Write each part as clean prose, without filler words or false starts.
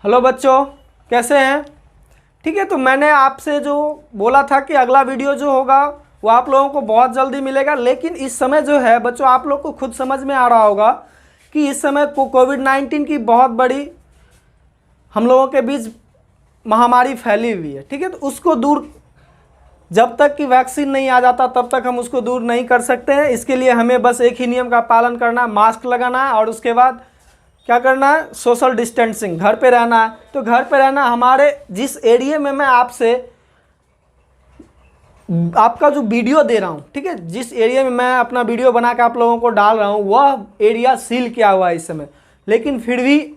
Hello बच्चों, कैसे हैं? ठीक है, तो मैंने आपसे जो बोला था कि अगला वीडियो जो होगा वो आप लोगों को बहुत जल्दी मिलेगा। लेकिन इस समय जो है बच्चों, आप लोग को खुद समझ में आ रहा होगा कि इस समय कोविड-19 की बहुत बड़ी हम लोगों के बीच महामारी फैली हुई है। ठीक है, तो उसको दूर, जब तक कि वैक्सीन नहीं आ जाता तब तक हम उसको दूर नहीं कर सकते हैं। इसके लिए हमें बस एक ही नियम का पालन करना है, मास्क लगाना है और उसके बाद क्या करना है, सोशल डिस्टेंसिंग, घर पे रहना है। तो घर पे रहना, हमारे जिस एरिया में मैं आपसे आपका जो वीडियो दे रहा हूँ, ठीक है, जिस एरिया में मैं अपना वीडियो बना के आप लोगों को डाल रहा हूँ वह एरिया सील किया हुआ है इस समय, लेकिन फिर भी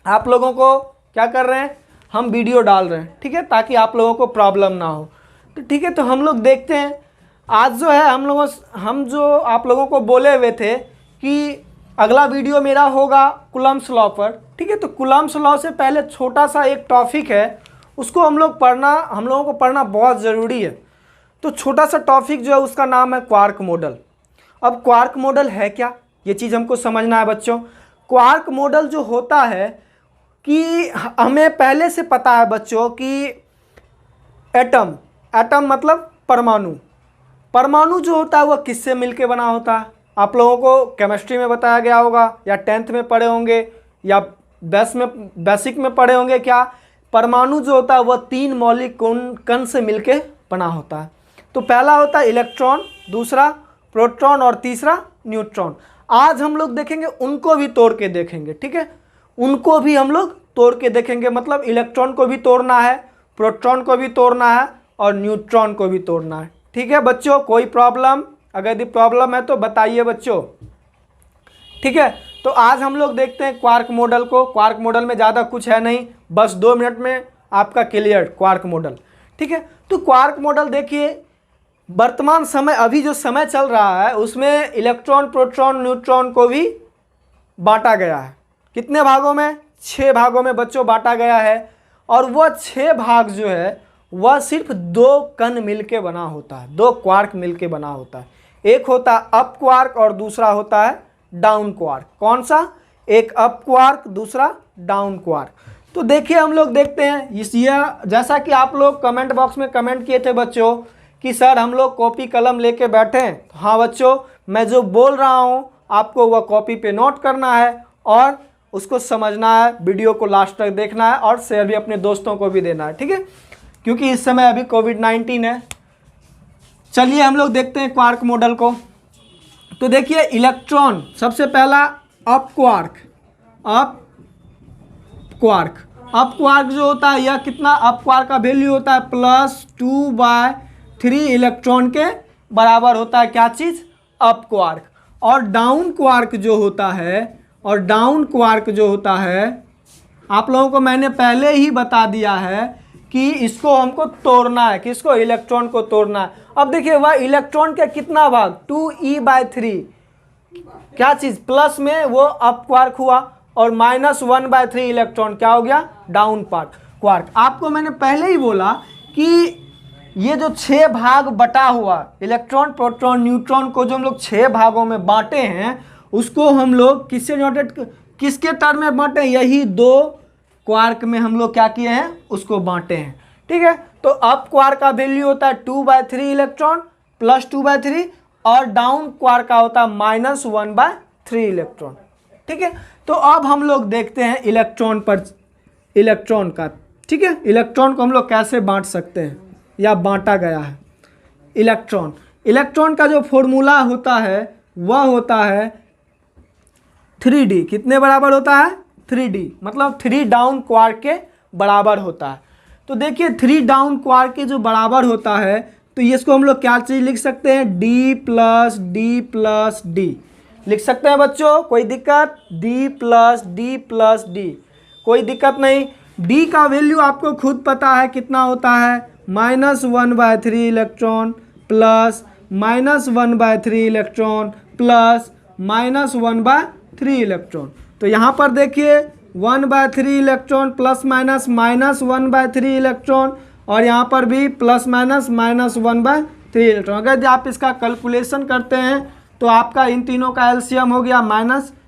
आप लोगों को क्या कर रहे हैं, हम वीडियो डाल रहे हैं। ठीक है, ताकि आप लोगों को प्रॉब्लम ना हो। तो ठीक है, तो हम लोग देखते हैं आज जो है हम जो आप लोगों को बोले हुए थे कि अगला वीडियो मेरा होगा कूलम्ब्स लॉ पर। ठीक है, तो कूलम्ब्स लॉ से पहले छोटा सा एक टॉपिक है, उसको हम लोगों को पढ़ना बहुत ज़रूरी है। तो छोटा सा टॉपिक जो है उसका नाम है क्वार्क मॉडल। अब क्वार्क मॉडल है क्या, ये चीज़ हमको समझना है बच्चों। क्वार्क मॉडल जो होता है कि हमें पहले से पता है बच्चों कि एटम मतलब परमाणु जो होता है वह किससे मिलके बना होता है। आप लोगों को केमिस्ट्री में बताया गया होगा या 10th में पढ़े होंगे या बेसिक में पढ़े होंगे। क्या परमाणु जो होता है वह 3 मौलिक कण से मिलके बना होता है। तो पहला होता है इलेक्ट्रॉन, दूसरा प्रोटॉन और तीसरा न्यूट्रॉन। आज हम लोग देखेंगे, उनको भी तोड़ के देखेंगे। ठीक है, उनको भी हम लोग तोड़ के देखेंगे, मतलब इलेक्ट्रॉन को भी तोड़ना है, प्रोटॉन को भी तोड़ना है और न्यूट्रॉन को भी तोड़ना है। ठीक है बच्चों, कोई प्रॉब्लम? अगर यदि प्रॉब्लम है तो बताइए बच्चों। ठीक है, तो आज हम लोग देखते हैं क्वार्क मॉडल को। क्वार्क मॉडल में ज़्यादा कुछ है नहीं, बस 2 मिनट में आपका क्लियर क्वार्क मॉडल। ठीक है, तो क्वार्क मॉडल देखिए, वर्तमान समय अभी जो समय चल रहा है उसमें इलेक्ट्रॉन, प्रोटॉन, न्यूट्रॉन को भी बांटा गया है। कितने भागों में? 6 भागों में बच्चों बांटा गया है। और वह 6 भाग जो है वह सिर्फ 2 कण मिलके बना होता है, 2 क्वार्क मिलके बना होता है। एक होता है अप क्वार्क और दूसरा होता है डाउन क्वार्क। कौन सा? एक अप क्वार्क, दूसरा डाउन क्वार्क। तो देखिए, हम लोग देखते हैं जैसा कि आप लोग कमेंट बॉक्स में कमेंट किए थे बच्चों कि सर हम लोग कॉपी कलम लेके बैठे हैं। तो हाँ बच्चों, मैं जो बोल रहा हूँ आपको वह कॉपी पे नोट करना है और उसको समझना है, वीडियो को लास्ट तक देखना है और शेयर भी अपने दोस्तों को भी देना है। ठीक है, क्योंकि इस समय अभी कोविड-19 है। चलिए हम लोग देखते हैं क्वार्क मॉडल को। तो देखिए, इलेक्ट्रॉन सबसे पहला अप क्वार्क जो होता है, यह कितना, अप क्वार्क का वैल्यू होता है +2/3 इलेक्ट्रॉन के बराबर होता है। क्या चीज़? Up quark. और डाउन क्वार्क जो होता है आप लोगों को मैंने पहले ही बता दिया है कि इसको हमको तोड़ना है। किसको? इलेक्ट्रॉन को तोड़ना है। अब देखिए, वह इलेक्ट्रॉन के कितना भाग, 2e/3, क्या चीज़, प्लस में वो अप क्वार्क हुआ और -1/3 इलेक्ट्रॉन क्या हो गया, डाउन क्वार्क। आपको मैंने पहले ही बोला कि ये जो 6 भाग बटा हुआ इलेक्ट्रॉन, प्रोटॉन, न्यूट्रॉन को जो हम लोग 6 भागों में बांटे हैं, उसको हम लोग किसके टर्म में बांटे? यही 2 क्वार्क में हम लोग क्या किए हैं, उसको बांटे हैं। ठीक है, तो अप क्वार्क का वैल्यू होता है 2/3 इलेक्ट्रॉन +2/3 और डाउन क्वार्क का होता है -1/3 इलेक्ट्रॉन। ठीक है, तो अब हम लोग देखते हैं इलेक्ट्रॉन का। ठीक है, इलेक्ट्रॉन को हम लोग कैसे बांट सकते हैं या बांटा गया है। इलेक्ट्रॉन का जो फॉर्मूला होता है वह होता है 3D। कितने बराबर होता है? 3D, मतलब 3 डाउन क्वार्क के बराबर होता है। तो देखिए, 3 डाउन क्वार्क के जो बराबर होता है, तो इसको हम लोग क्या चीज़ लिख सकते हैं, D+D+D लिख सकते हैं बच्चों। कोई दिक्कत? D+D+D, कोई दिक्कत नहीं। D का वैल्यू आपको खुद पता है कितना होता है, -1/3 electron plus -1/3 electron plus -1/3 electron. तो यहाँ पर देखिए 1/3 इलेक्ट्रॉन प्लस माइनस -1/3 इलेक्ट्रॉन और यहाँ पर भी प्लस माइनस -1/3 इलेक्ट्रॉन। अगर आप इसका कैलकुलेशन करते हैं तो आपका इन तीनों का एलसीएम हो गया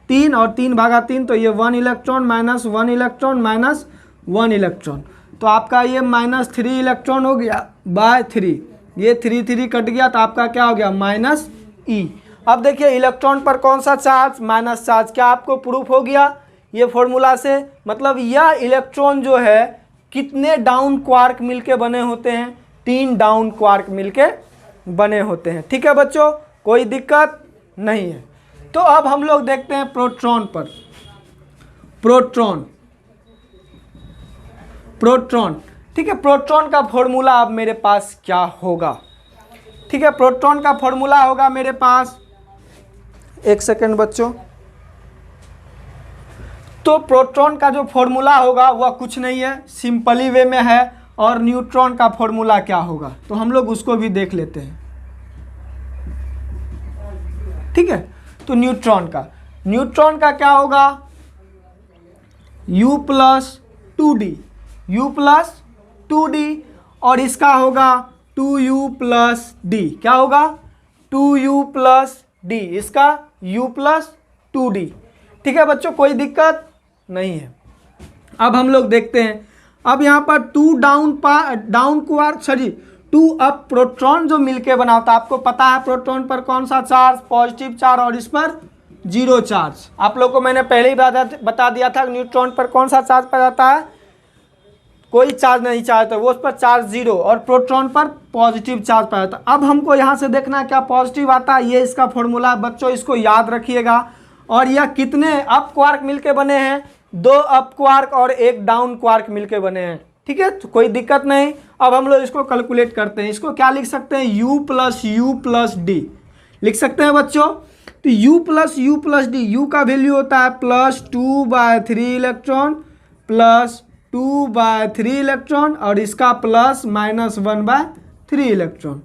3 और 3/3, तो ये 1 electron minus 1 electron minus 1 electron, तो आपका ये -3 इलेक्ट्रॉन हो गया बाय 3, ये 3 3 कट गया तो आपका क्या हो गया -E। अब देखिए इलेक्ट्रॉन पर कौन सा चार्ज, माइनस चार्ज, क्या आपको प्रूफ हो गया ये फॉर्मूला से। मतलब यह इलेक्ट्रॉन जो है कितने डाउन क्वार्क मिलके बने होते हैं, 3 डाउन क्वार्क मिलके बने होते हैं। ठीक है बच्चों, कोई दिक्कत नहीं है। तो अब हम लोग देखते हैं प्रोटॉन पर। प्रोटॉन, ठीक है, प्रोटॉन का फॉर्मूला अब मेरे पास क्या होगा। ठीक है, प्रोटॉन का फॉर्मूला होगा मेरे पास, एक सेकेंड बच्चों। तो प्रोटॉन का जो फॉर्मूला होगा वह कुछ नहीं है, सिंपली वे में है। और न्यूट्रॉन का फॉर्मूला क्या होगा तो हम लोग उसको भी देख लेते हैं। ठीक है, तो न्यूट्रॉन का क्या होगा, U + 2D, U + 2D, और इसका होगा 2U + D, क्या होगा 2U + D, इसका U + 2D। ठीक है बच्चों, कोई दिक्कत नहीं है। अब हम लोग देखते हैं, अब यहाँ पर 2 डाउन क्वार्क 2 अप प्रोटॉन जो मिलके बना होता है, आपको पता है प्रोटॉन पर कौन सा चार्ज, पॉजिटिव चार्ज, और इस पर 0 चार्ज। आप लोग को मैंने पहले ही बता दिया था न्यूट्रॉन पर कौन सा चार्ज पाया जाता है, कोई चार्ज नहीं चाहता, वो उस पर चार्ज 0, और प्रोटॉन पर पॉजिटिव चार्ज पाया जाता है। अब हमको यहाँ से देखना है क्या पॉजिटिव आता है, ये इसका फॉर्मूला है बच्चों, इसको याद रखिएगा। और यह कितने अप क्वार्क मिलके बने हैं, 2 अप क्वार्क और 1 डाउन क्वार्क मिलके बने हैं। ठीक है, तो कोई दिक्कत नहीं। अब हम लोग इसको कैलकुलेट करते हैं, इसको क्या लिख सकते हैं, U + D लिख सकते हैं बच्चों। तो U + D, U का वैल्यू होता है +2/3 इलेक्ट्रॉन, +2/3 इलेक्ट्रॉन, और इसका +-1/3 इलेक्ट्रॉन।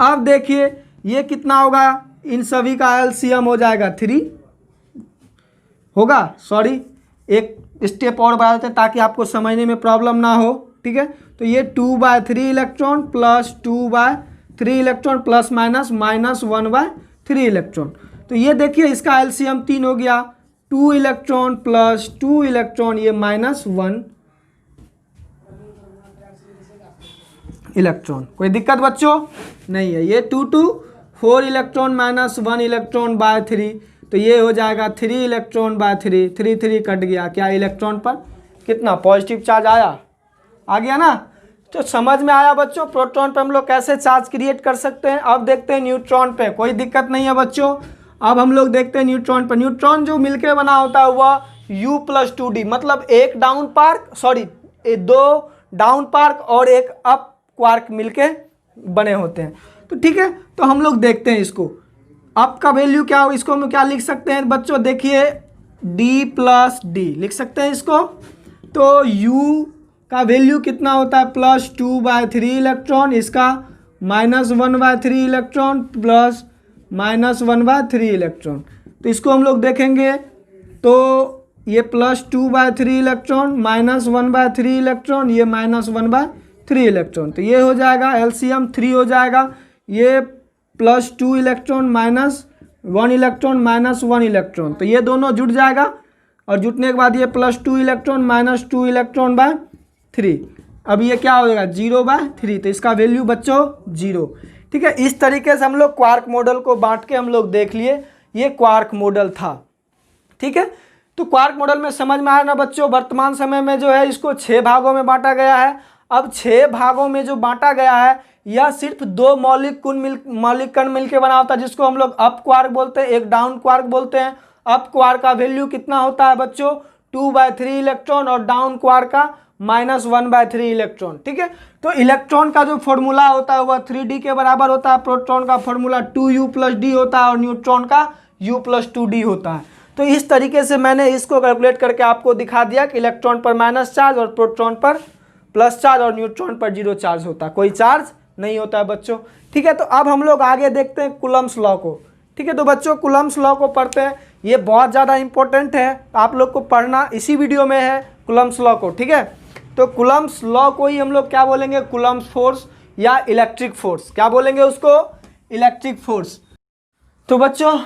अब देखिए ये कितना होगा, इन सभी का LCM हो जाएगा 3 होगा, सॉरी एक स्टेप और बढ़ा देते हैं ताकि आपको समझने में प्रॉब्लम ना हो। ठीक है, तो ये 2/3 इलेक्ट्रॉन +2/3 इलेक्ट्रॉन ±-1/3 इलेक्ट्रॉन। तो ये देखिए इसका LCM 3 हो गया, 2 इलेक्ट्रॉन + 2 इलेक्ट्रॉन, ये -1 इलेक्ट्रॉन। कोई दिक्कत बच्चों नहीं है। ये 2 2 4 इलेक्ट्रॉन -1 इलेक्ट्रॉन बाय 3, तो ये हो जाएगा 3 इलेक्ट्रॉन बाय 3, 3 3 कट गया, क्या इलेक्ट्रॉन पर कितना पॉजिटिव चार्ज आया, आ गया ना। तो समझ में आया बच्चों प्रोटॉन पे हम लोग कैसे चार्ज क्रिएट कर सकते हैं। अब देखते हैं न्यूट्रॉन पे, कोई दिक्कत नहीं है बच्चों। अब हम लोग देखते हैं न्यूट्रॉन पे। न्यूट्रॉन जो मिलके बना होता है वह U + 2D, मतलब 2 डाउन क्वार्क और 1 अप क्वार्क मिलके बने होते हैं। तो ठीक है, तो हम लोग देखते हैं इसको, अप का वैल्यू क्या हो, इसको हम क्या लिख सकते हैं बच्चों, देखिए D + D लिख सकते हैं इसको। तो U का वैल्यू कितना होता है, +2/3 इलेक्ट्रॉन, इसका -1/3 इलेक्ट्रॉन +-1/3 इलेक्ट्रॉन। तो इसको हम लोग देखेंगे तो ये +2/3 इलेक्ट्रॉन -1/3 इलेक्ट्रॉन, ये -1/3 इलेक्ट्रॉन, तो ये हो जाएगा LCM 3 हो जाएगा। ये +2 इलेक्ट्रॉन -1 इलेक्ट्रॉन -1 इलेक्ट्रॉन, तो ये दोनों जुड़ जाएगा, और जुटने के बाद ये +2 इलेक्ट्रॉन -2 इलेक्ट्रॉन बाय 3, अब ये क्या हो जाएगा 0/3, तो इसका वैल्यू बच्चों 0। ठीक है, इस तरीके से हम लोग क्वार्क मॉडल को बांट के हम लोग देख लिए, ये क्वार्क मॉडल था। ठीक है, तो क्वार्क मॉडल में समझ में आया ना बच्चों। वर्तमान समय में जो है इसको 6 भागों में बांटा गया है। अब 6 भागों में जो बांटा गया है यह सिर्फ 2 मौलिक कण मिलकर बना होता है, जिसको हम लोग अप क्वार्क बोलते हैं, एक डाउन क्वार्क बोलते हैं। अप क्वार्क का वैल्यू कितना होता है बच्चों 2/3 इलेक्ट्रॉन, और डाउन क्वार्क का -1/3 इलेक्ट्रॉन। ठीक है, तो इलेक्ट्रॉन का जो फॉर्मूला होता है वह 3D के बराबर होता है, प्रोटॉन का फॉर्मूला 2U + D होता है, और न्यूट्रॉन का U + 2D होता है। तो इस तरीके से मैंने इसको कैलकुलेट करके आपको दिखा दिया कि इलेक्ट्रॉन पर माइनस चार्ज और प्रोटॉन पर प्लस चार्ज और न्यूट्रॉन पर 0 चार्ज होता है, कोई चार्ज नहीं होता है बच्चों। ठीक है, तो अब हम लोग आगे देखते हैं कूलम्ब्स लॉ को। ठीक है, तो बच्चों कूलम्ब्स लॉ को पढ़ते हैं, ये बहुत ज़्यादा इंपॉर्टेंट है, आप लोग को पढ़ना इसी वीडियो में है कूलम्ब्स लॉ को। ठीक है, तो कूलम्ब्स लॉ को ही हम लोग क्या बोलेंगे, कूलम्ब्स फोर्स या इलेक्ट्रिक फोर्स, क्या बोलेंगे उसको, इलेक्ट्रिक फोर्स। तो बच्चों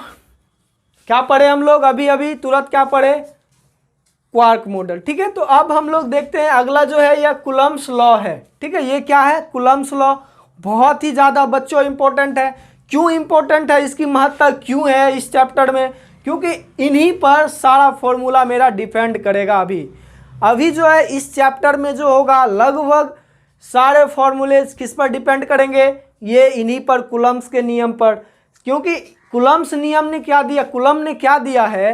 क्या पढ़े हम लोग अभी अभी तुरंत, क्या पढ़े, क्वार्क मॉडल। ठीक है, तो अब हम लोग देखते हैं अगला जो है यह कूलम्ब्स लॉ है। ठीक है, ये क्या है, कूलम्ब्स लॉ। बहुत ही ज़्यादा बच्चों इंपॉर्टेंट है। क्यों इंपॉर्टेंट है, इसकी महत्ता क्यों है इस चैप्टर में, क्योंकि इन्हीं पर सारा फॉर्मूला मेरा डिपेंड करेगा। अभी जो है इस चैप्टर में जो होगा लगभग सारे फॉर्मूले किस पर डिपेंड करेंगे, ये इन्हीं पर, कूलम्ब्स के नियम पर। क्योंकि कूलम्ब्स नियम ने क्या दिया, कूलम्ब ने क्या दिया है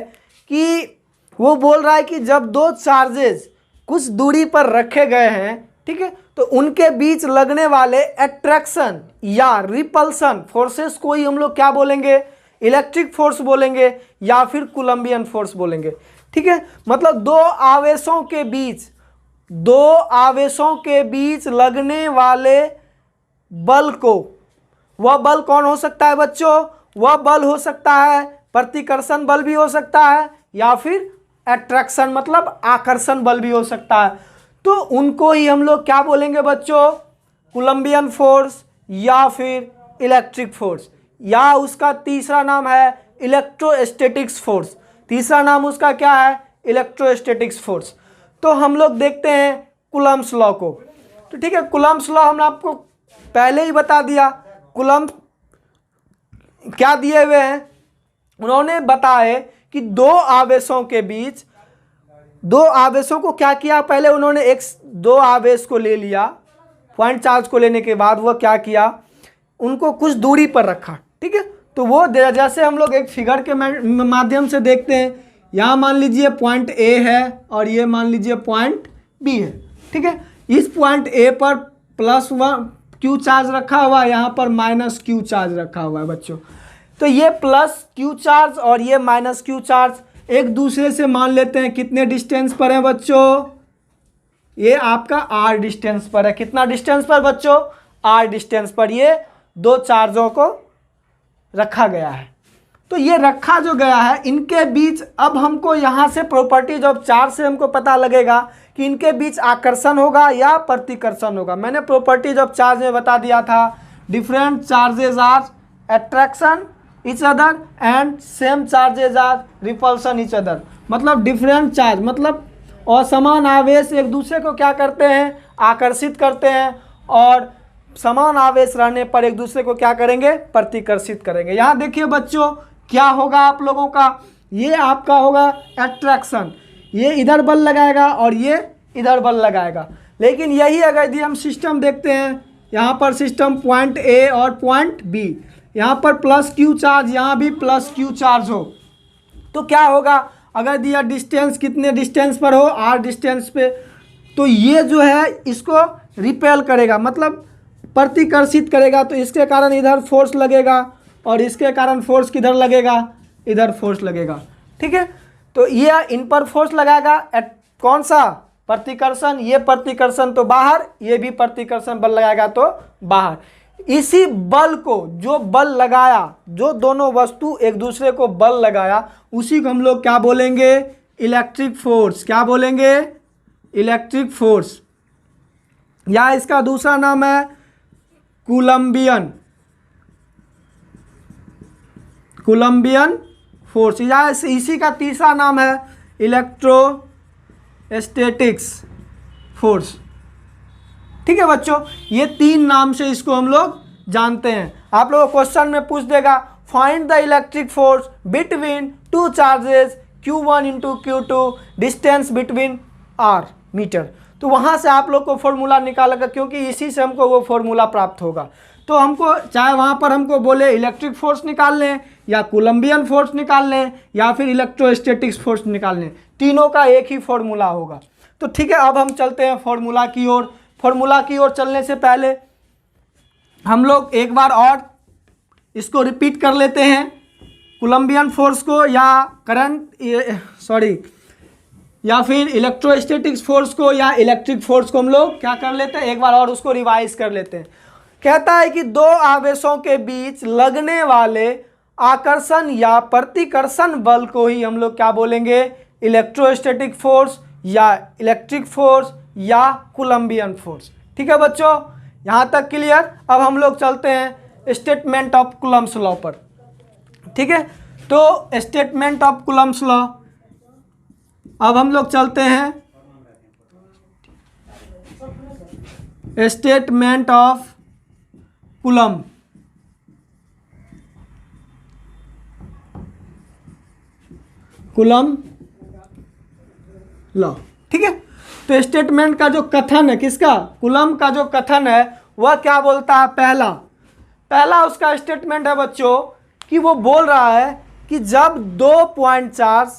कि वो बोल रहा है कि जब दो चार्जेस कुछ दूरी पर रखे गए हैं, ठीक है, तो उनके बीच लगने वाले अट्रैक्शन या रिपल्सन फोर्सेस को ही हम लोग क्या बोलेंगे, इलेक्ट्रिक फोर्स बोलेंगे या फिर कूलम्बियन फोर्स बोलेंगे। ठीक है, मतलब दो आवेशों के बीच लगने वाले बल को, वह बल कौन हो सकता है बच्चों, वह बल हो सकता है प्रतिकर्षण बल भी हो सकता है या फिर अट्रैक्शन मतलब आकर्षण बल भी हो सकता है। तो उनको ही हम लोग क्या बोलेंगे बच्चों, कूलम्बियन फोर्स या फिर इलेक्ट्रिक फोर्स, या उसका तीसरा नाम है इलेक्ट्रोस्टैटिक्स फोर्स। तीसरा नाम उसका क्या है, इलेक्ट्रोस्टैटिक्स फोर्स। तो हम लोग देखते हैं कूलम्ब्स लॉ को। तो ठीक है, कूलम्ब्स लॉ हमने आपको पहले ही बता दिया। कूलम्ब क्या दिए हुए हैं, उन्होंने बताए कि दो आवेशों के बीच, दो आवेशों को क्या किया, पहले उन्होंने दो आवेश को ले लिया, पॉइंट चार्ज को लेने के बाद वह क्या किया, उनको कुछ दूरी पर रखा। ठीक है, तो वो जैसे हम लोग एक फिगर के माध्यम से देखते हैं, यहाँ मान लीजिए पॉइंट ए है और ये मान लीजिए पॉइंट बी है। ठीक है, इस पॉइंट ए पर +1 क्यू चार्ज रखा हुआ है, यहाँ पर -q चार्ज रखा हुआ है बच्चों। तो ये +q चार्ज और ये -q चार्ज एक दूसरे से मान लेते हैं कितने डिस्टेंस पर है बच्चों, ये आपका r डिस्टेंस पर है। कितना डिस्टेंस पर बच्चों, r डिस्टेंस पर ये दो चार्जों को रखा गया है। तो ये रखा जो गया है इनके बीच, अब हमको यहाँ से प्रॉपर्टीज ऑफ चार्ज से हमको पता लगेगा कि इनके बीच आकर्षण होगा या प्रतिकर्षण होगा। मैंने प्रॉपर्टीज ऑफ चार्ज में बता दिया था, different charges are attraction each other and same charges are repulsion each other. मतलब डिफरेंट चार्ज मतलब असमान आवेश एक दूसरे को क्या करते हैं, आकर्षित करते हैं, और समान आवेश रहने पर एक दूसरे को क्या करेंगे, प्रतिकर्षित करेंगे। यहाँ देखिए बच्चों क्या होगा आप लोगों का, ये आपका होगा अट्रैक्शन, ये इधर बल लगाएगा और ये इधर बल लगाएगा। लेकिन यही अगर यदि हम सिस्टम देखते हैं, यहाँ पर सिस्टम पॉइंट ए और पॉइंट बी, यहाँ पर +q चार्ज, यहाँ भी +q चार्ज हो, तो क्या होगा, अगर दिया डिस्टेंस कितने डिस्टेंस पर हो, r डिस्टेंस पे, तो ये जो है इसको रिपेल करेगा मतलब प्रतिकर्षित करेगा। तो इसके कारण इधर फोर्स लगेगा और इसके कारण फोर्स किधर लगेगा, इधर फोर्स लगेगा। ठीक है, तो ये इन पर फोर्स लगाएगा, कौन सा, प्रतिकर्षण, ये प्रतिकर्षण तो बाहर, ये भी प्रतिकर्षण बल लगाएगा तो बाहर। इसी बल को, जो बल लगाया, जो दोनों वस्तु एक दूसरे को बल लगाया, उसी को हम लोग क्या बोलेंगे, इलेक्ट्रिक फोर्स। क्या बोलेंगे, इलेक्ट्रिक फोर्स, या इसका दूसरा नाम है कूलम्बियन फोर्स, या इसी का तीसरा नाम है इलेक्ट्रोस्टैटिक्स फोर्स। ठीक है बच्चों, ये तीन नाम से इसको हम लोग जानते हैं। आप लोगों को क्वेश्चन में पूछ देगा, find the electric force between two charges Q1 × Q2 distance between r metre. तो वहाँ से आप लोग को फॉर्मूला निकालेगा, क्योंकि इसी से हमको वो फॉर्मूला प्राप्त होगा। तो हमको चाहे वहाँ पर हमको बोले इलेक्ट्रिक फोर्स निकाल लें या कूलम्बियन फोर्स निकाल लें या फिर इलेक्ट्रोस्टैटिक्स फोर्स निकाल लें, तीनों का एक ही फॉर्मूला होगा। तो ठीक है, अब हम चलते हैं फॉर्मूला की ओर। फॉर्मूला की ओर चलने से पहले हम लोग एक बार और इसको रिपीट कर लेते हैं, कूलम्बियन फोर्स को या या फिर इलेक्ट्रोस्टैटिक्स फोर्स को या इलेक्ट्रिक फोर्स को हम लोग क्या कर लेते हैं, एक बार और उसको रिवाइज कर लेते हैं। कहता है कि दो आवेशों के बीच लगने वाले आकर्षण या प्रतिकर्षण बल को ही हम लोग क्या बोलेंगे, इलेक्ट्रोस्टैटिक फोर्स या इलेक्ट्रिक फोर्स या कूलम्बियन फोर्स। ठीक है बच्चों, यहाँ तक क्लियर। अब हम लोग चलते हैं स्टेटमेंट ऑफ कूलम्ब्स लॉ पर। ठीक है, तो स्टेटमेंट ऑफ कूलम्ब्स लॉ। अब हम लोग चलते हैं statement of coulomb. Coulomb law, ठीक है। तो स्टेटमेंट का जो कथन है, किसका, कूलम्ब का जो कथन है वह क्या बोलता है, पहला उसका स्टेटमेंट है बच्चों कि वो बोल रहा है कि जब 2 पॉइंट चार्ज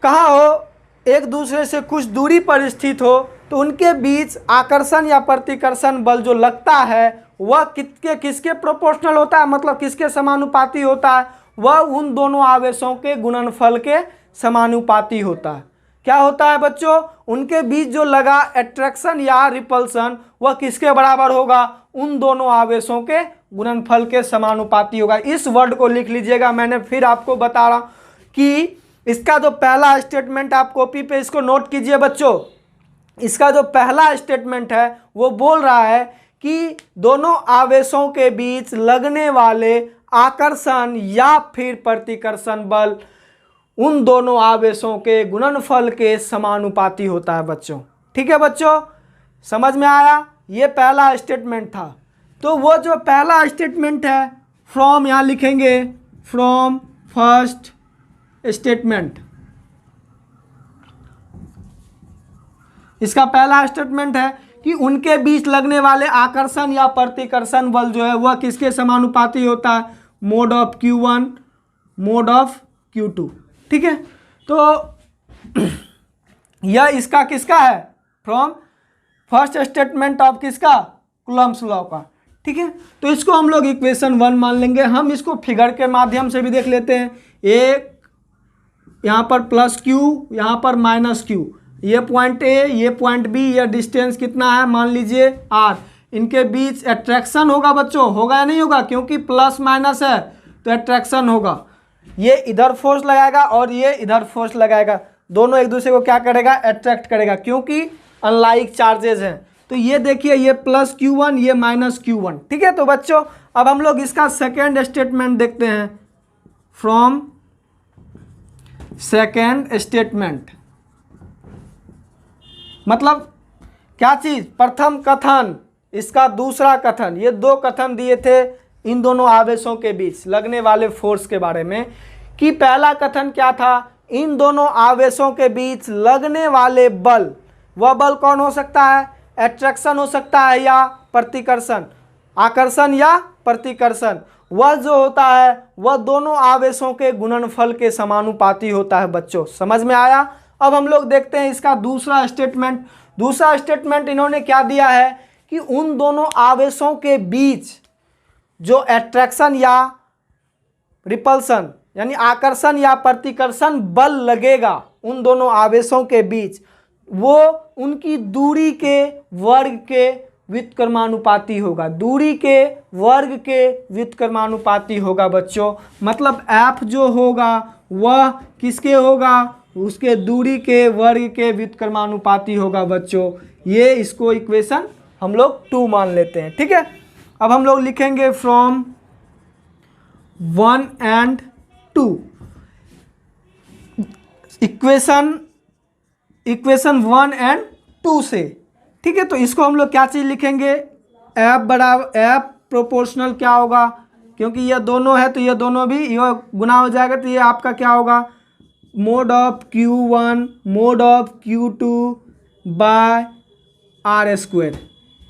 कहाँ हो, एक दूसरे से कुछ दूरी पर स्थित हो, तो उनके बीच आकर्षण या प्रतिकर्षण बल जो लगता है वह किसके प्रोपोर्शनल होता है, मतलब किसके समानुपाती होता है, वह उन दोनों आवेशों के गुणनफल के समानुपाती होता है। क्या होता है बच्चों, उनके बीच जो लगा अट्रैक्शन या रिपल्सन वह किसके बराबर होगा, उन दोनों आवेशों के गुणनफल के समानुपाती होगा। इस वर्ड को लिख लीजिएगा, मैंने फिर आपको बता रहा कि इसका जो पहला स्टेटमेंट, आप कॉपी पे इसको नोट कीजिए बच्चों। इसका जो पहला स्टेटमेंट है वो बोल रहा है कि दोनों आवेशों के बीच लगने वाले आकर्षण या फिर प्रतिकर्षण बल उन दोनों आवेशों के गुणनफल के समानुपाती होता है बच्चों। ठीक है बच्चों, समझ में आया, ये पहला स्टेटमेंट था। तो वो जो पहला स्टेटमेंट है फ्रॉम, यहाँ लिखेंगे फ्रॉम फर्स्ट स्टेटमेंट, इसका पहला स्टेटमेंट है कि उनके बीच लगने वाले आकर्षण या प्रतिकर्षण बल जो है वह किसके समानुपाती होता है, mod of Q1 mod of Q2। ठीक है, तो यह इसका किसका है, फ्रॉम फर्स्ट स्टेटमेंट ऑफ किसका, कूलम्ब्स लॉ का। ठीक है, तो इसको हम लोग इक्वेशन 1 मान लेंगे। हम इसको फिगर के माध्यम से भी देख लेते हैं। एक यहाँ पर प्लस Q, यहाँ पर माइनस Q, ये पॉइंट A, ये पॉइंट B, ये डिस्टेंस कितना है, मान लीजिए R। इनके बीच अट्रैक्शन होगा बच्चों, होगा या नहीं होगा, क्योंकि प्लस माइनस है तो अट्रैक्शन होगा। ये इधर फोर्स लगाएगा और ये इधर फोर्स लगाएगा, दोनों एक दूसरे को क्या करेगा, अट्रैक्ट करेगा, क्योंकि अनलाइक चार्जेस हैं। तो ये देखिए, ये प्लस Q1, ये माइनस Q1। ठीक है, तो बच्चों अब हम लोग इसका सेकेंड स्टेटमेंट देखते हैं। फ्रॉम सेकेंड स्टेटमेंट मतलब क्या चीज, प्रथम कथन, इसका दूसरा कथन। ये दो कथन दिए थे इन दोनों आवेशों के बीच लगने वाले फोर्स के बारे में। कि पहला कथन क्या था, इन दोनों आवेशों के बीच लगने वाले बल, वह बल कौन हो सकता है, अट्रैक्शन हो सकता है या प्रतिकर्षण, आकर्षण या प्रतिकर्षण, वह जो होता है वह दोनों आवेशों के गुणनफल के समानुपाती होता है बच्चों। समझ में आया। अब हम लोग देखते हैं इसका दूसरा स्टेटमेंट। दूसरा स्टेटमेंट इन्होंने क्या दिया है कि उन दोनों आवेशों के बीच जो अट्रैक्शन या रिपल्सन यानी आकर्षण या प्रतिकर्षण बल लगेगा उन दोनों आवेशों के बीच, वो उनकी दूरी के वर्ग के व्युत्क्रमानुपाती होगा। दूरी के वर्ग के व्युत्क्रमानुपाती होगा बच्चों। मतलब F जो होगा वह किसके होगा, उसके दूरी के वर्ग के व्युत्क्रमानुपाती होगा बच्चों। ये इसको इक्वेशन हम लोग 2 मान लेते हैं। ठीक है, अब हम लोग लिखेंगे फ्रॉम 1 and 2 इक्वेशन 1 and 2 से। ठीक है, तो इसको हम लोग क्या चीज़ लिखेंगे, F बराबर F प्रोपोर्शनल क्या होगा, क्योंकि ये दोनों है तो ये दोनों भी ये गुना हो जाएगा, तो ये आपका क्या होगा, mod of Q1 mod of Q2 by R²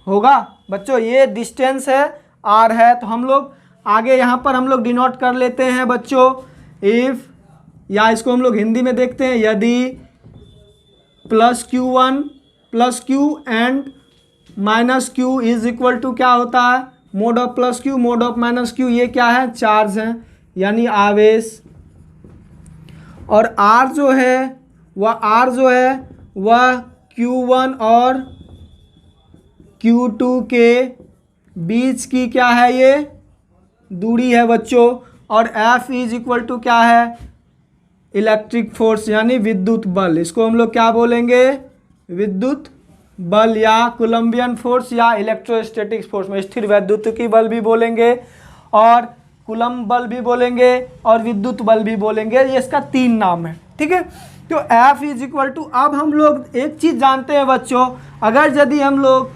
होगा बच्चों। ये डिस्टेंस है R है, तो हम लोग आगे यहाँ पर हम लोग डिनोट कर लेते हैं बच्चों इफ़, या इसको हम लोग हिंदी में देखते हैं, यदि plus Q1 plus Q and minus Q is equal to क्या होता है, mod of plus Q mod of minus Q, ये क्या है, चार्ज है यानी आवेश। और R जो है वह Q1 और Q2 के बीच की क्या है, ये दूरी है बच्चों। और F इज इक्वल टू क्या है, इलेक्ट्रिक फोर्स यानी विद्युत बल। इसको हम लोग क्या बोलेंगे, विद्युत बल या कूलम्बियन फोर्स या इलेक्ट्रोस्टैटिक फोर्स में स्थिर वैद्युतिकी बल भी बोलेंगे और कूलम बल भी बोलेंगे और विद्युत बल भी बोलेंगे, ये इसका 3 नाम है। ठीक है, तो F इज इक्वल टू, अब हम लोग एक चीज़ जानते हैं बच्चों, अगर यदि हम लोग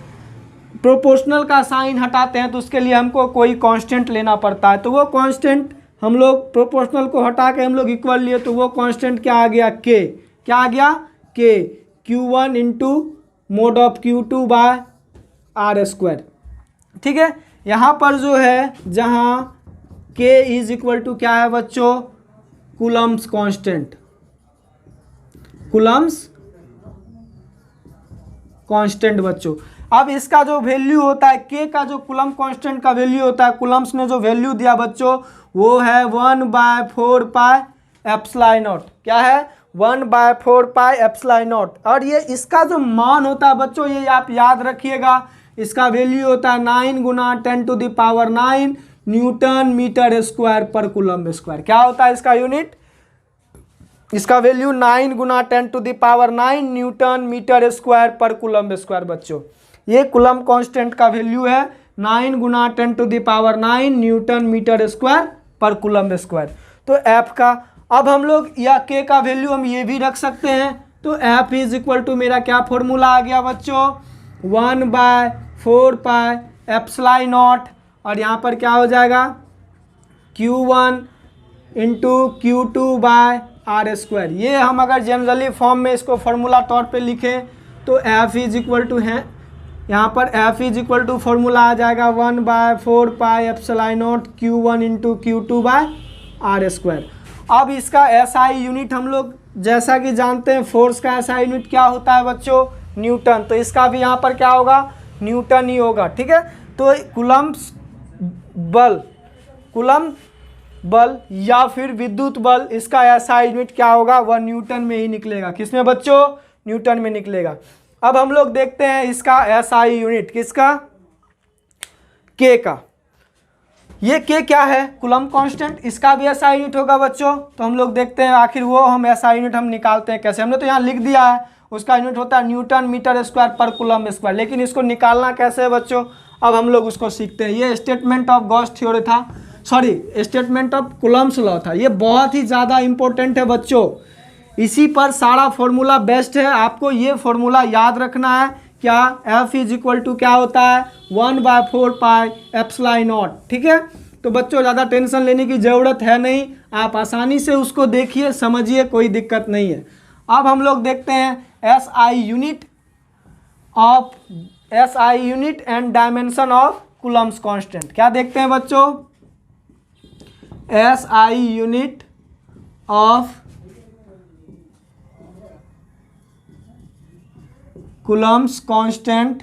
प्रोपोर्शनल का साइन हटाते हैं तो उसके लिए हमको कोई कांस्टेंट लेना पड़ता है, तो वो कांस्टेंट हम लोग प्रोपोर्शनल को हटा के हम लोग इक्वल लिए, तो वो कांस्टेंट क्या आ गया, के। क्या आ गया, K, Q1 into mod of Q2 by R square. ठीक है, यहाँ पर जो है जहाँ के इज इक्वल टू क्या है बच्चों, कूलम्स कांस्टेंट, कूलम्स कांस्टेंट बच्चों। अब इसका जो वैल्यू होता है, के का जो कूलम कांस्टेंट का वैल्यू होता है, कूलम्स ने जो वैल्यू दिया बच्चों वो है 1/4 पाई एप्सिलॉन नॉट। क्या है, 1/4 पाई एप्सिलॉन नॉट। और ये इसका जो मान होता है बच्चों, ये आप याद रखिएगा, इसका वैल्यू होता है 9 × 10⁹ न्यूटन मीटर स्क्वायर पर कूलम स्क्वायर। क्या होता है इसका यूनिट, इसका वैल्यू 9 × 10⁹ न्यूटन मीटर स्क्वायर पर कूलम स्क्वायर बच्चों। ये कूलम कांस्टेंट का वैल्यू है 9 × 10⁹ न्यूटन मीटर स्क्वायर पर कूलम स्क्वायर। तो एफ का, अब हम लोग या के का वैल्यू हम ये भी रख सकते हैं, तो एफ इज इक्वल टू मेरा क्या फॉर्मूला आ गया बच्चों, 1/4 पाई एप्सिलॉन नॉट, और यहाँ पर क्या हो जाएगा, Q1 into Q2 by R square. ये हम अगर जनरली फॉर्म में इसको फार्मूला तौर पे लिखें तो एफ इज इक्वल टू है, यहाँ पर F is equal to formula आ जाएगा 1/4 pi epsilon not Q1 into Q2 by R square. अब इसका एसआई यूनिट हम लोग जैसा कि जानते हैं, फोर्स का एसआई यूनिट क्या होता है बच्चों, न्यूटन, तो इसका भी यहाँ पर क्या होगा, न्यूटन ही होगा। ठीक है, तो कूलम्स बल, कूलम बल या फिर विद्युत बल, इसका एसआई यूनिट क्या होगा, वह न्यूटन में ही निकलेगा। किसमें बच्चों, न्यूटन में निकलेगा। अब हम लोग देखते हैं इसका एसआई यूनिट किसका, के का। ये के क्या है, कूलम कांस्टेंट, इसका भी एसआई यूनिट होगा बच्चों। तो हम लोग देखते हैं आखिर वो हम एसआई यूनिट हम निकालते हैं कैसे। हमने तो यहाँ लिख दिया है, उसका यूनिट होता है न्यूटन मीटर स्क्वायर पर कूलम स्क्वायर, लेकिन इसको निकालना कैसे है बच्चों, अब हम लोग उसको सीखते हैं। ये स्टेटमेंट ऑफ गॉस थ्योरी था, sorry statement of Coulomb's law था। ये बहुत ही ज़्यादा इंपॉर्टेंट है बच्चों, इसी पर सारा फॉर्मूला बेस्ट है। आपको ये फॉर्मूला याद रखना है, क्या, एफ इज इक्वल टू क्या होता है, 1/4 पाई एप्सिलॉन नॉट। ठीक है, तो बच्चों ज़्यादा टेंशन लेने की ज़रूरत है नहीं, आप आसानी से उसको देखिए, समझिए, कोई दिक्कत नहीं है। अब हम लोग देखते हैं SI unit of, SI unit and dimension of Coulomb's constant. क्या देखते हैं बच्चों, SI unit of Coulomb's constant,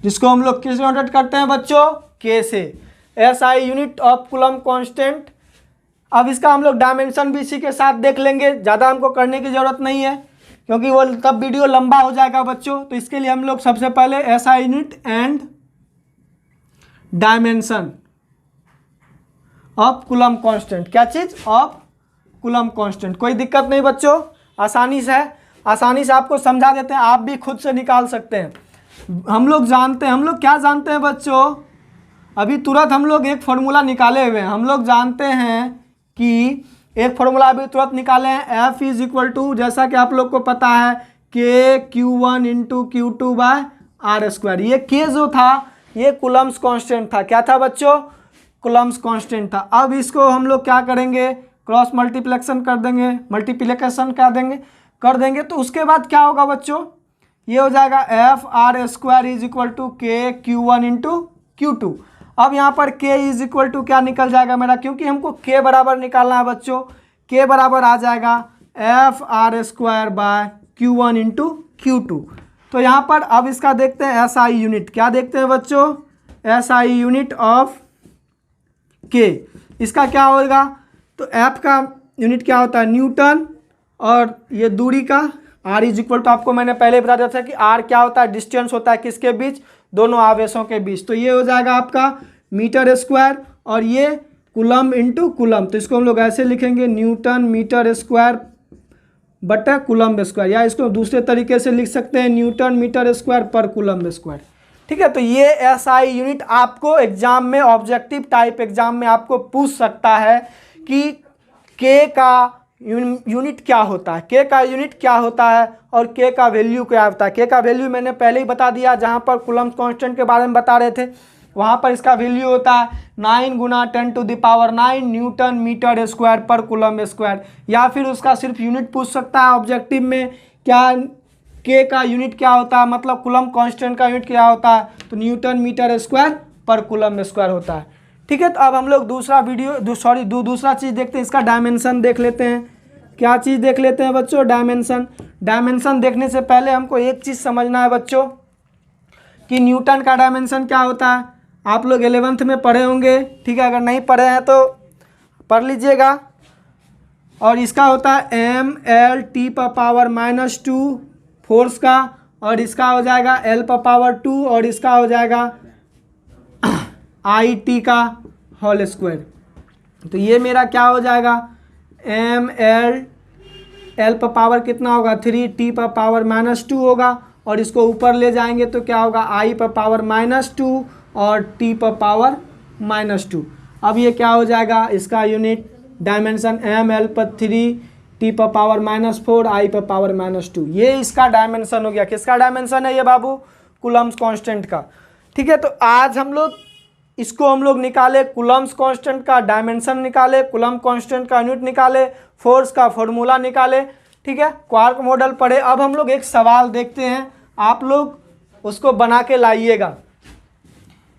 जिसको हम लोग किस नोटेट करते हैं बच्चों, के से। SI unit of coulomb constant. अब इसका हम लोग डायमेंशन भी इसी के साथ देख लेंगे, ज़्यादा हमको करने की ज़रूरत नहीं है क्योंकि वो तब वीडियो लंबा हो जाएगा बच्चों। तो इसके लिए हम लोग सबसे पहले SI unit and dimension of coulomb constant, क्या चीज़, ऑफ कूलम कांस्टेंट। कोई दिक्कत नहीं बच्चों, आसानी से है, आसानी से आपको समझा देते हैं, आप भी खुद से निकाल सकते हैं। हम लोग जानते हैं, हम लोग क्या जानते हैं बच्चों, अभी तुरंत हम लोग एक फार्मूला निकाले हुए हैं। हम लोग जानते हैं कि एक फार्मूला अभी तुरंत निकाले हैं, एफ इज इक्वल टू, जैसा कि आप लोग को पता है, के Q1 into Q2 by R square. ये के जो था ये कूलम्स कांस्टेंट था। क्या था बच्चों, कूलम्स कांस्टेंट था। अब इसको हम लोग क्या करेंगे, क्रॉस मल्टीप्लेक्शन कर देंगे, मल्टीप्लिकेशन कर देंगे तो उसके बाद क्या होगा बच्चों, ये हो जाएगा F R square is equal to K Q1 into Q2। अब यहाँ पर k इज इक्वल टू क्या निकल जाएगा मेरा, क्योंकि हमको k बराबर निकालना है बच्चों, k बराबर आ जाएगा F R square by Q1 into Q2। तो यहाँ पर अब इसका देखते हैं एसआई यूनिट। क्या देखते हैं बच्चों, एसआई यूनिट ऑफ k। इसका क्या होगा, तो f का यूनिट क्या होता है, न्यूटन, और ये दूरी का r इज इक्वल टू, आपको मैंने पहले बता दिया था कि r क्या होता है, डिस्टेंस होता है किसके बीच, दोनों आवेशों के बीच। तो ये हो जाएगा आपका मीटर स्क्वायर, और ये कूलम इंटू कूलम। तो इसको हम लोग ऐसे लिखेंगे, न्यूटन मीटर स्क्वायर बटा कूलम स्क्वायर, या इसको दूसरे तरीके से लिख सकते हैं, न्यूटन मीटर स्क्वायर पर कूलम स्क्वायर। ठीक है। तो ये एसआई यूनिट आपको एग्जाम में, ऑब्जेक्टिव टाइप एग्जाम में आपको पूछ सकता है कि के का यूनिट क्या होता है, के का यूनिट क्या होता है और के का वैल्यू क्या होता है। के का वैल्यू मैंने पहले ही बता दिया, जहाँ पर कूलम्ब कांस्टेंट के बारे में बता रहे थे, वहाँ पर इसका वैल्यू होता है 9 × 10⁹ न्यूटन मीटर स्क्वायर पर कूलम्ब स्क्वायर। या फिर उसका सिर्फ यूनिट पूछ सकता है ऑब्जेक्टिव में, क्या के का यूनिट क्या होता है, मतलब कूलम्ब कांस्टेंट का यूनिट क्या होता है, तो न्यूटन मीटर स्क्वायर पर कूलम्ब स्क्वायर होता है। ठीक है। तो अब हम लोग दूसरा दूसरा चीज़ देखते हैं, इसका डायमेंशन देख लेते हैं। क्या चीज़ देख लेते हैं बच्चों, डायमेंशन। डायमेंशन देखने से पहले हमको एक चीज़ समझना है बच्चों कि न्यूटन का डायमेंशन क्या होता है। आप लोग 11th में पढ़े होंगे, ठीक है, अगर नहीं पढ़े हैं तो पढ़ लीजिएगा। और इसका होता है mL/T⁻⁻² फोर्स का, और इसका हो जाएगा L⁻², और इसका हो जाएगा IT का होल स्क्वायर। तो ये मेरा क्या हो जाएगा, mL, L कितना होगा 3, T⁻⁻² होगा, और इसको ऊपर ले जाएंगे तो क्या होगा I⁻² और T⁻²। अब ये क्या हो जाएगा, इसका unit dimension mL/3, T⁻⁻4, I⁻²। ये इसका डायमेंशन हो गया। किसका डायमेंशन है ये बाबू, कूलम्ब कांस्टेंट का। ठीक है। तो आज हम लोग निकाले, कूलम्ब कांस्टेंट का डायमेंशन निकाले, कूलम्ब कांस्टेंट का यूनिट निकाले, फोर्स का फॉर्मूला निकाले। ठीक है, क्वार्क मॉडल पढ़े। अब हम लोग एक सवाल देखते हैं, आप लोग उसको बना के लाइएगा,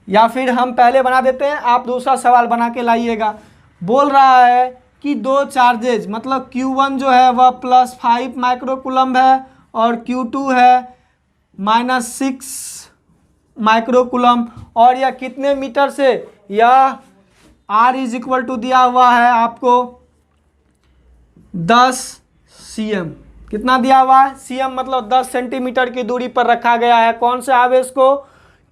या फिर हम पहले बना देते हैं, आप दूसरा सवाल बना के लाइएगा। बोल रहा है कि दो चार्जेज, मतलब Q1 जो है वह +5 माइक्रो कूलम्ब है और Q2 है -6 माइक्रो कूलम्ब, और यह कितने मीटर से, यह R = दिया हुआ है आपको 10 cm। कितना दिया हुआ है, cm मतलब 10 सेंटीमीटर की दूरी पर रखा गया है। कौन से आवेश को,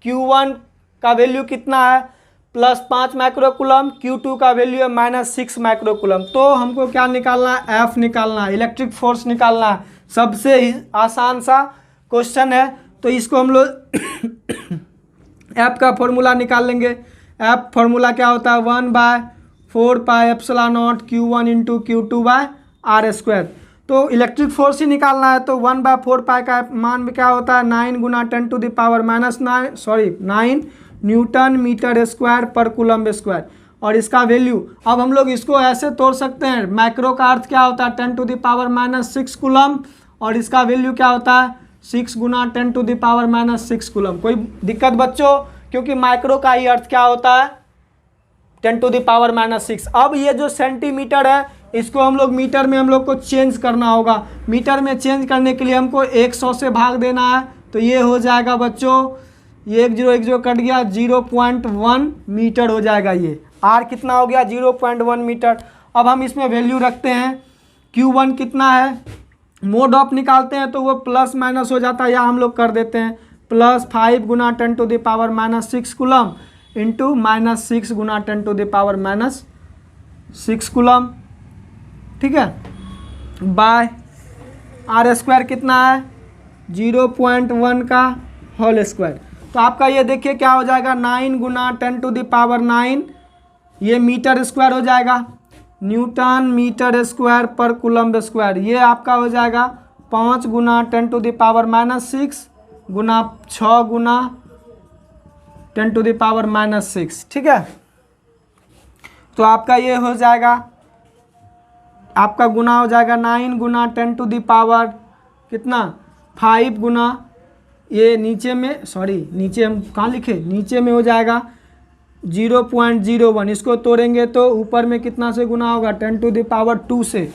Q1 का वैल्यू कितना है +5 माइक्रो कूलम्ब, Q2 का वैल्यू है -6 माइक्रो कूलम्ब। तो हमको क्या निकालना है, F निकालना है, इलेक्ट्रिक फोर्स निकालना है। सबसे ही आसान सा क्वेश्चन है, तो इसको हम लोग F का फॉर्मूला निकाल लेंगे। F फॉर्मूला क्या होता है, 1/4πε0 Q1 × Q2/r²। तो इलेक्ट्रिक फोर्स ही निकालना है, तो 1/4π का मान में क्या होता है 9 × 10⁻⁹ न्यूटन मीटर स्क्वायर पर कूलम्ब स्क्वायर, और इसका वैल्यू। अब हम लोग इसको ऐसे तोड़ सकते हैं, माइक्रो का अर्थ क्या होता है 10⁻⁻6 कूलम्ब, और इसका वैल्यू क्या होता है 6 × 10⁻⁻6 कूलम्ब। कोई दिक्कत बच्चों, क्योंकि माइक्रो का ही अर्थ क्या होता है 10⁻⁻6। अब ये जो सेंटीमीटर है, इसको हम लोग मीटर में हम लोग को चेंज करना होगा। मीटर में चेंज करने के लिए हमको 100 से भाग देना है, तो ये हो जाएगा बच्चों, ये 1 0 कट गया, 0.1 मीटर हो जाएगा। ये R कितना हो गया 0.1 मीटर। अब हम इसमें वैल्यू रखते हैं, Q1 कितना है, मोड ऑफ निकालते हैं तो वो प्लस माइनस हो जाता है, या हम लोग कर देते हैं +5 × 10⁻⁻6 कूलम्ब इंटू -6 × 10⁻⁻6 कूलम्ब। ठीक है, बाय R² कितना है 0.1 का होल स्क्वायर। तो आपका ये देखिए क्या हो जाएगा 9 × 10⁹, ये मीटर स्क्वायर हो जाएगा, न्यूटन मीटर स्क्वायर पर कूलम्ब स्क्वायर। ये आपका हो जाएगा 5 × 10⁻⁻6 गुना 6 × 10⁻⁻6। ठीक है, तो आपका ये हो जाएगा, आपका गुना हो जाएगा 9 × 10⁻, कितना 5 गुना, ये नीचे में, नीचे हम कहाँ लिखे, नीचे में हो जाएगा 0.01। इसको तोड़ेंगे तो ऊपर में कितना से गुना होगा 10⁻2 से।